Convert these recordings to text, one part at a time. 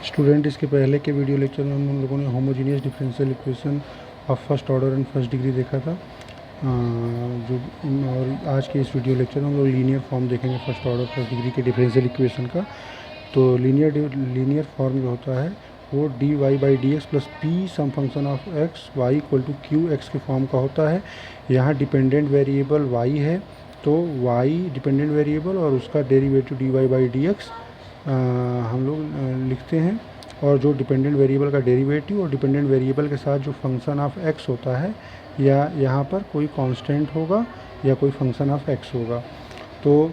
Student, इसके पहले के वीडियो लेक्चर में हम लोगों ने homogeneous differential equation of first order and first degree देखा था। और आज के इस वीडियो लेक्चर में हम लोग लीनियर फॉर्म देखेंगे फर्स्ट ऑर्डर फर्स्ट डिग्री के डिफरेंशियल इक्वेशन का। तो लीनियर फॉर्म जो होता है वो dy by d x plus P some function of x y equal to Q x के फॉर्म का होता है। यहाँ डिपेंडेंट वेरिएबल y है, तो y डिपेंडेंट वेरिएबल और उसका derivative dy by d x हम लोग लिखते हैं। और जो डिपेंडेंट वेरिएबल का डेरिवेटिव और डिपेंडेंट वेरिएबल के साथ जो फंक्शन ऑफ x होता है, या यहाँ पर कोई कांस्टेंट होगा या कोई फंक्शन ऑफ x होगा, तो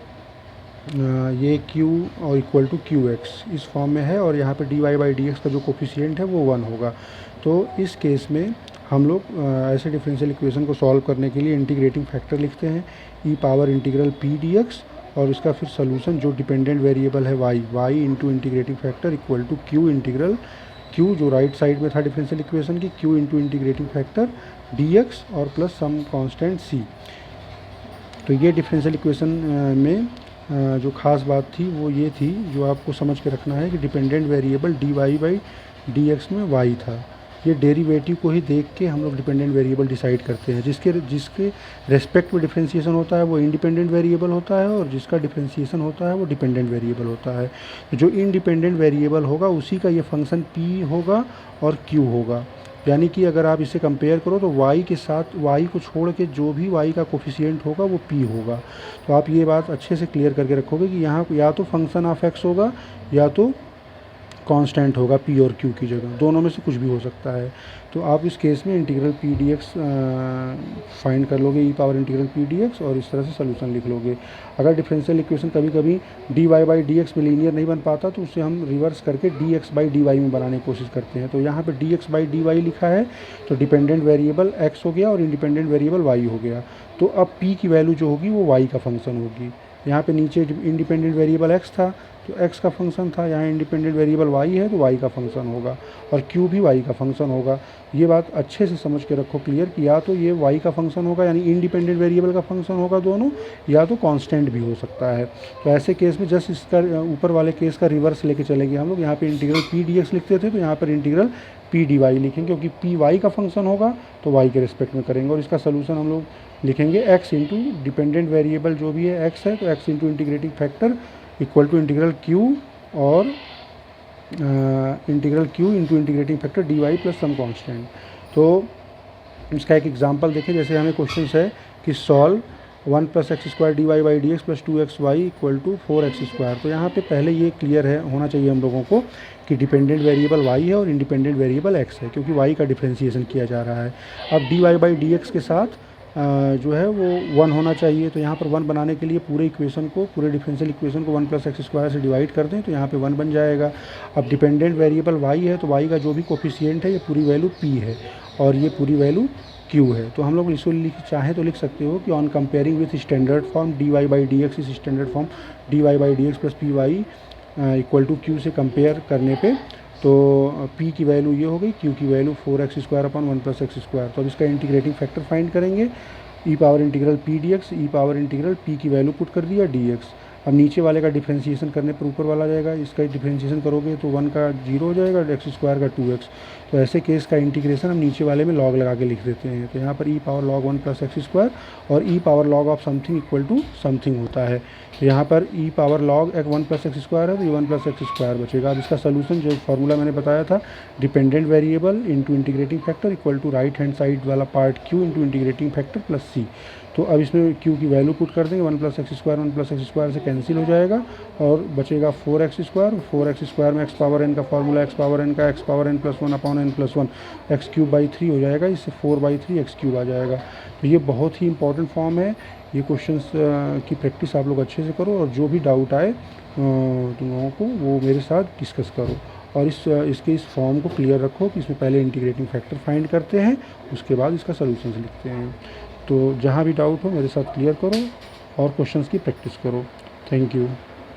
ये q और इक्वल टू क्यू एक्स इस फॉर्म में है। और यहाँ पे dy बाई डी एक्स का जो कोफिशिएंट है वो 1 होगा। तो इस केस में हम लोग ऐसे डिफरेंशियल इक्वेशन को सॉल्व करने के लिए इंटीग्रेटिंग फैक्टर लिखते हैं e power integral p d x, और उसका फिर सोल्यूशन जो डिपेंडेंट वेरिएबल है y into integrating factor equal to q integral q जो राइट साइड में था डिफरेंशियल इक्वेशन की, q into integrating factor dx और प्लस सम कांस्टेंट c। तो ये डिफरेंशियल इक्वेशन में जो खास बात थी वो ये थी, जो आपको समझ के रखना है कि dependent variable dy by dx में y था। ये डेरिवेटिव को ही देख के हम लोग डिपेंडेंट वेरिएबल डिसाइड करते हैं। जिसके रेस्पेक्ट में डिफरेंशिएशन होता है वो इंडिपेंडेंट वेरिएबल होता है, और जिसका डिफरेंशिएशन होता है वो डिपेंडेंट वेरिएबल होता है। तो जो इंडिपेंडेंट वेरिएबल होगा उसी का ये फंक्शन p होगा और q होगा। यानी कि अगर आप इसे कंपेयर करो तो y के साथ y को छोड़ के जो भी y का कोफिशिएंट होगा वो p होगा। तो आप ये बात अच्छे से क्लियर करके रखोगे कि यहाँ या तो फंक्शन ऑफ x होगा या तो कांस्टेंट होगा p और q की जगह, दोनों में से कुछ भी हो सकता है। तो आप इस केस में integral p d x find कर लोगे, e power integral p d x, और इस तरह से सोल्यूशन लिख लोगे। अगर डिफरेंशियल इक्वेशन कभी कभी dy बाई डी एक्स में लीनियर नहीं बन पाता तो उसे हम रिवर्स करके dx बाई dy में बनाने की कोशिश करते हैं। तो यहाँ पे dx बाई dy लिखा है, तो डिपेंडेंट वेरिएबल x हो गया और इंडिपेंडेंट वेरिएबल y हो गया। तो अब p की वैल्यू जो होगी वो y का फंक्शन होगी। यहाँ पे नीचे इंडिपेंडेंट वेरिएबल x था तो x का फंक्शन था, यहाँ इंडिपेंडेंट वेरिएबल y है तो y का फंक्शन होगा, और q भी y का फंक्शन होगा। ये बात अच्छे से समझ के रखो क्लियर कि या तो ये y का फंक्शन होगा यानी इंडिपेंडेंट वेरिएबल का फंक्शन होगा दोनों, या तो कांस्टेंट भी हो सकता है। तो ऐसे केस में जस्ट इसका ऊपर वाले केस का रिवर्स लेके चलेंगे हम लोग। यहाँ पे इंटीग्रल पी डी एक्स लिखते थे तो यहाँ पर इंटीग्रल पी डी वाई लिखेंगे, क्योंकि पी वाई का फंक्शन होगा तो वाई के रिस्पेक्ट में करेंगे। और इसका सोल्यूशन हम लोग लिखेंगे x इंटू डिपेंडेंट वेरिएबल जो भी है x है, तो x into integrating factor equal to integral q और integral q into integrating factor dy plus some constant. तो इसका एक एग्जांपल देखें। जैसे हमें क्वेश्चन है कि solve 1 plus x square d y by d x plus 2xy equal to 4x square. तो यहाँ पे पहले ये क्लियर है होना चाहिए हम लोगों को कि डिपेंडेंट वेरिएबल y है और इंडिपेंडेंट वेरिएबल x है, क्योंकि y का डिफरेंशिएशन किया जा रहा है। अब dy बाई डी एक्स के साथ जो है वो 1 होना चाहिए। तो यहाँ पर 1 बनाने के लिए पूरे इक्वेशन को, पूरे डिफरेंशियल इक्वेशन को 1 प्लस एक्स स्क्वायर से डिवाइड कर दें तो यहाँ पे 1 बन जाएगा। अब डिपेंडेंट वेरिएबल y है तो y का जो भी कोफिशिएंट है ये पूरी वैल्यू p है और ये पूरी वैल्यू q है। तो हम लोग इसको चाहे तो लिख सकते हो कि on comparing with standard form dy by d x, इस standard form dy by d x plus p y equal to q से कंपेयर करने पे, तो p की वैल्यू ये हो गई, q की value 4x square upon 1 plus x square. तो अब इसका इंटीग्रेटिंग फैक्टर फाइंड करेंगे, e power integral p d x, e power integral p की वैल्यू पुट कर दिया dx। अब नीचे वाले का डिफरेंशिएशन करने पर ऊपर वाला जाएगा, इसका डिफरेंशिएशन करोगे तो 1 का 0 हो जाएगा, एक्स स्क्वायर का 2x। तो ऐसे केस का इंटीग्रेशन हम नीचे वाले में लॉग लगा के लिख देते हैं। तो यहाँ पर e power log 1 plus x square और e power log of something equal to something होता है। तो यहाँ पर e power log 1 plus x square है तो ये 1 प्लस एक्स स्क्वायर बचेगा। अब इसका सोल्यूशन जो फार्मूला मैंने बताया था, dependent variable into integrating factor equal to right hand side वाला part q into integrating factor plus c। तो अब इसमें q की वैल्यू पुट कर देंगे, 1 प्लस एक्स स्क्वायर से कैंसिल हो जाएगा और बचेगा 4x स्क्वायर। 4x स्क्वायर में x पावर n का फार्मूला, x पावर n का x power n plus 1 upon n plus 1 x cube by 3 हो जाएगा, इससे 4/3 एक्स क्यूब आ जाएगा। तो ये बहुत ही इंपॉर्टेंट फॉर्म है। ये क्वेश्चंस की प्रैक्टिस आप लोग अच्छे से करो, और जो भी डाउट आए तुम लोगों को वो मेरे साथ डिस्कस करो। और इस फॉर्म को क्लियर रखो कि इसमें पहले इंटीग्रेटिंग फैक्टर फाइंड करते हैं, उसके बाद इसका सोल्यूशन लिखते हैं। तो जहाँ भी डाउट हो मेरे साथ क्लियर करो और क्वेश्चंस की प्रैक्टिस करो। Thank you.